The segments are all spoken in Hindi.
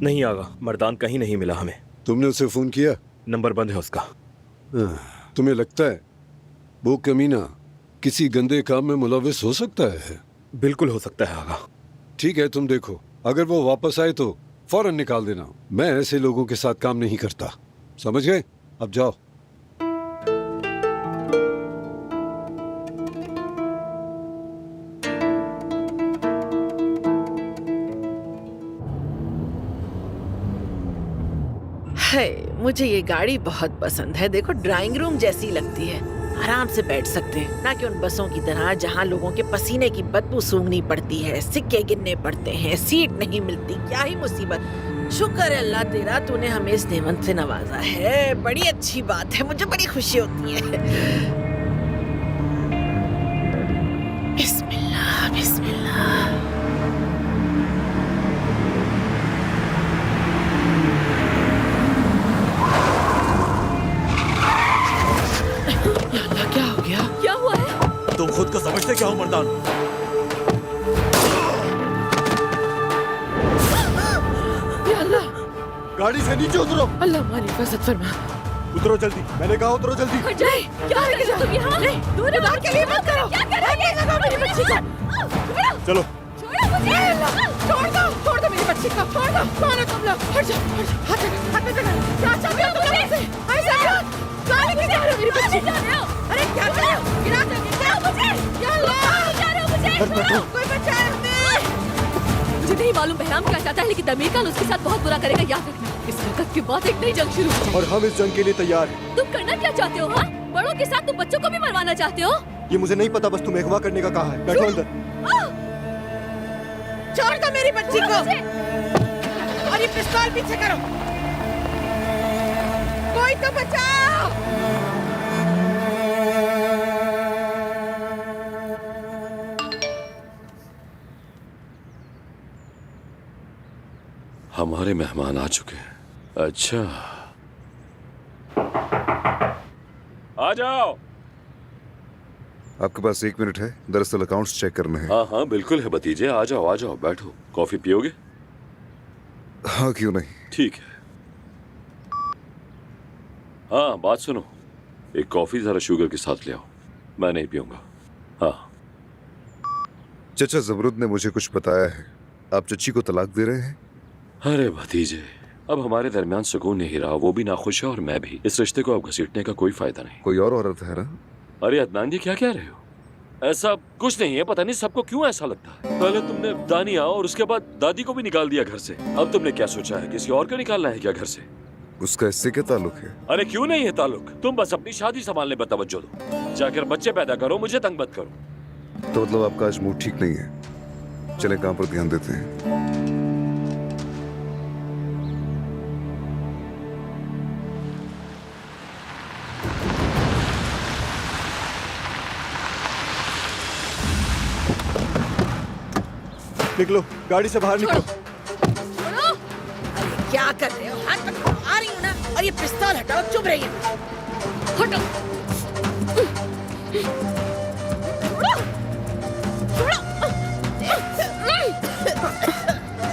नहीं आगा, मर्दान कहीं नहीं मिला हमें। तुमने उसे फोन किया? नंबर बंद है उसका। तुम्हें लगता है वो कमीना किसी गंदे काम में मुलविस हो सकता है? बिल्कुल हो सकता है आगा। ठीक है, तुम देखो, अगर वो वापस आए तो फौरन निकाल देना। मैं ऐसे लोगों के साथ काम नहीं करता, समझ गए? अब जाओ। मुझे ये गाड़ी बहुत पसंद है। देखो, ड्राइंग रूम जैसी लगती है। आराम से बैठ सकते हैं, ना कि उन बसों की तरह जहाँ लोगों के पसीने की बदबू सूंघनी पड़ती है, सिक्के गिनने पड़ते हैं, सीट नहीं मिलती। क्या ही मुसीबत। शुक्र है अल्लाह तेरा, तूने हमें इस नेमत से नवाजा है। बड़ी अच्छी बात है, मुझे बड़ी खुशी होती है। बिस्मिल्लाह बिस्मिल्लाह। क्या हो गया? क्या हुआ है? तुम खुद को समझते क्या हो मर्दान? या अल्लाह! गाड़ी से नीचे उतरो। अल्लाह हमारी हिफाजत फरमा। उतरो जल्दी, मैंने कहा उतरो जल्दी। क्या है तुम यहाँ? दूर भाग के लिए मत करो। क्या कर रही है? मेरी बच्ची को चलो। छोड़ दो मेरी बच्ची को। छोड़ दो। कौन है तुम लोग? हट जाओ। हट जाओ। क्या चाहते हो तुम मुझसे? ऐसा कहाँ लेके जा रहे हो मेरी बच्ची को? अरे क्या कर रहे हो? गिरा दो मुझे। या अल्लाह! जा रहे हो मुझे? कोई बचाए हमें। मुझे नहीं मालूम बहराम क्या चाहता है, लेकिन दमीरकाल उसके साथ बहुत बुरा करेगा, याद रखना। इस वक्त के बाद एक नई जंग शुरू हो जाएगी। और हम इस जंग के लिए तैयार हैं। तुम करना क्या चाहते हो? हाँ, बड़ों के साथ तुम बच्चों को भी मरवाना चाहते हो? ये मुझे नहीं पता, बस तुम्हें अगवा करने का कहा है। बैठो अंदर। छोड़ दो मेरी बच्ची को। और ये पिस्तौल पीछे करो। कोई तो बचाओ। हमारे मेहमान आ चुके हैं। अच्छा, आ जाओ। आपके पास 1 मिनट है, दरअसल अकाउंट्स चेक करने हैं। हाँ हाँ बिल्कुल है भतीजे, आ जाओ बैठो। कॉफी पियोगे? हाँ क्यों नहीं। ठीक है। हाँ बात सुनो, एक कॉफी जरा शुगर के साथ ले आओ। मैं नहीं पीऊंगा। हाँ चचा जबरुद ने मुझे कुछ बताया है, आप चची को तलाक दे रहे हैं। अरे भतीजे, अब हमारे दरमियान सुकून नहीं रहा। वो भी नाखुश है और मैं भी। इस रिश्ते को अब घसीटने का कोई फायदा नहीं। कोई और औरत है ना? अरे अदनान जी, क्या कह रहे हो? ऐसा कुछ नहीं है। पता नहीं सबको क्यों ऐसा लगता है। पहले तुमने दानिया और उसके बाद दादी को भी निकाल दिया घर से। अब तुमने क्या सोचा है, किसी और को निकालना है क्या घर से? उसका इससे क्या ताल्लुक है? अरे क्यों नहीं है ताल्लुक? तुम बस अपनी शादी संभालने पर तवज्जो दो। जाकर बच्चे पैदा करो, मुझे तंग मत करो। तो मतलब आपका आज मूड ठीक नहीं है। चले काम पर ध्यान देते हैं। निकलो, गाड़ी से बाहर निकलो। अरे क्या कर रहे हो? हाथ पकड़ो। आ रही हूँ ना। और ये पिस्तौल हटाओ, चुप रहिए। हटो।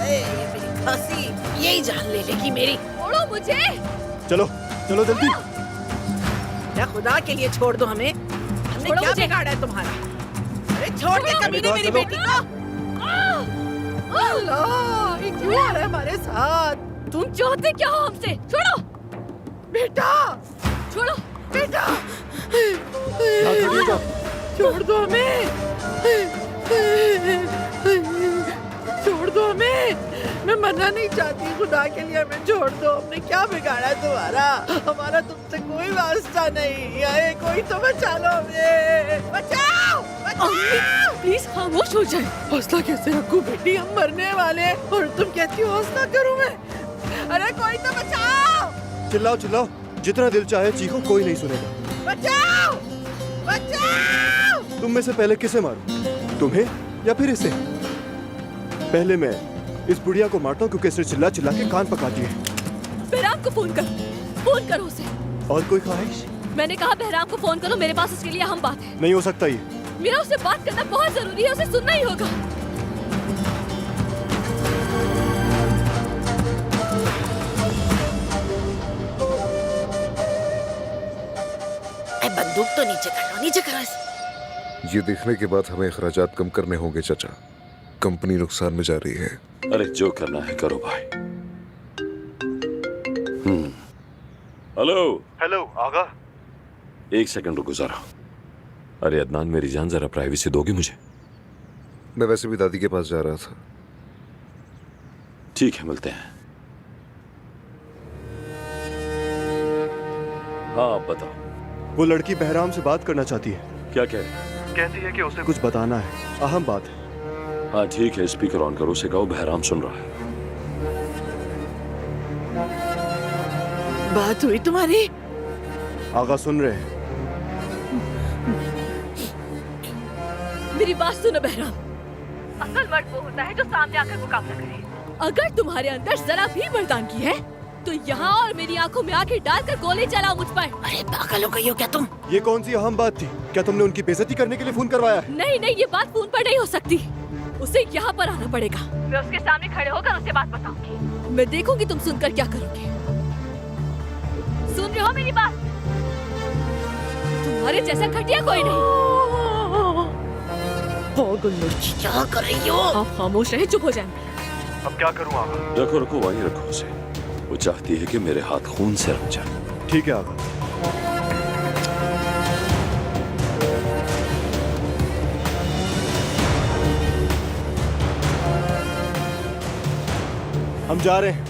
ये मेरी खांसी यही जान ले लेगी मेरी। छोड़ो मुझे। चलो चलो जल्दी। या खुदा के लिए छोड़ दो हमें। हमने छोड़ो क्या मुझे। बिगाड़ा है तुम्हारा? अरे छोड़ दे कमीने मेरी चलो। बेटी को। अल्लाह, ये क्यों आ रहा है हमारे साथ? तुम चाहते क्या हो हमसे? छोड़ो बेटा, छोड़ो। बेटा, यहाँ खड़ी हो जाओ। छोड़ दो हमें। छोड़ दो हमें। मैं मरना नहीं चाहती, खुदा के लिए हमें छोड़ दो। हमने क्या बिगाड़ा है तुम्हारा? हमारा तुमसे कोई वास्ता नहीं है। कोई तो बचा लो हमें। बचाओ, बचाओ। प्लीज खामोश हो जाए। हौसला कैसे रखूं बेटी? हम मरने वाले हैं और तुम कहती हो हौसला करूं मैं? अरे कोई तो बचाओ। चिल्लाओ चिल्लाओ, जितना दिल चाहे चीखो, कोई नहीं सुनेगा। बचाओ, बचाओ। तुम में से पहले किसे मारूं? तुम्हें या फिर इसे? पहले मैं इस बुढ़िया को मारता हूँ क्योंकि इसने चिल्ला चिल्ला के कान पकाती है। बहराम को फोन कर। फोन करो उसे। और कोई ख्वाहिश? मैंने कहा बहराम को फोन करो, मेरे पास उसके लिए अहम बात है। नहीं हो सकता ये। मेरा उससे बात करना बहुत जरूरी है, उसे सुनना ही होगा। बंदूक तो नीचे करो इसे। ये देखने के बाद हमें अखराजात कम करने होंगे चाचा। कंपनी नुकसान में जा रही है। अरे जो करना है करो भाई। हेलो हेलो आगा। एक सेकंड रुको जरा। अरे अदनान मेरी जान, जरा प्राइवेसी दोगे मुझे? मैं वैसे भी दादी के पास जा रहा था। ठीक है, मिलते हैं। हाँ आप बताओ। वो लड़की बहराम से बात करना चाहती है। क्या कह रहे हैं? कहती है कि उसे कुछ बताना है, अहम बात है। हाँ ठीक है, स्पीकर ऑन करो, उसे कहो बहराम सुन रहा है। बात हुई तुम्हारी? आगा सुन रहे हैं। मेरी बात सुनो बहराम। असल मर्द वो होता है जो सामने आकर मुकाबला करे। अगर तुम्हारे अंदर जरा भी मर्दानगी है तो यहाँ और मेरी आंखों में आंखें डालकर गोली चलाओ मुझ पर। अरे पागल हो गई हो क्या तुम? ये कौन सी अहम बात थी? क्या तुमने उनकी बेइज्जती करने के लिए फोन करवाया है? नहीं नहीं, ये बात फोन पर नहीं हो सकती। उसे यहाँ पर आना पड़ेगा। मैं उसके सामने खड़े होकर उसे बात बताऊंगी। मैं देखूंगी तुम सुनकर क्या करोगे। सुन रहे हो मेरी बात? तुम्हारे जैसा घटिया कोई नहीं। पागल लड़की, क्या कर रही हो? आप खामोश रहे, चुप हो जाएंगे। अब क्या करूँ आगा? रखो रखो, वहीं रखो उसे। वो चाहती है कि मेरे हाथ खून से रंग जाए। ठीक है आगा। हम जा रहे हैं।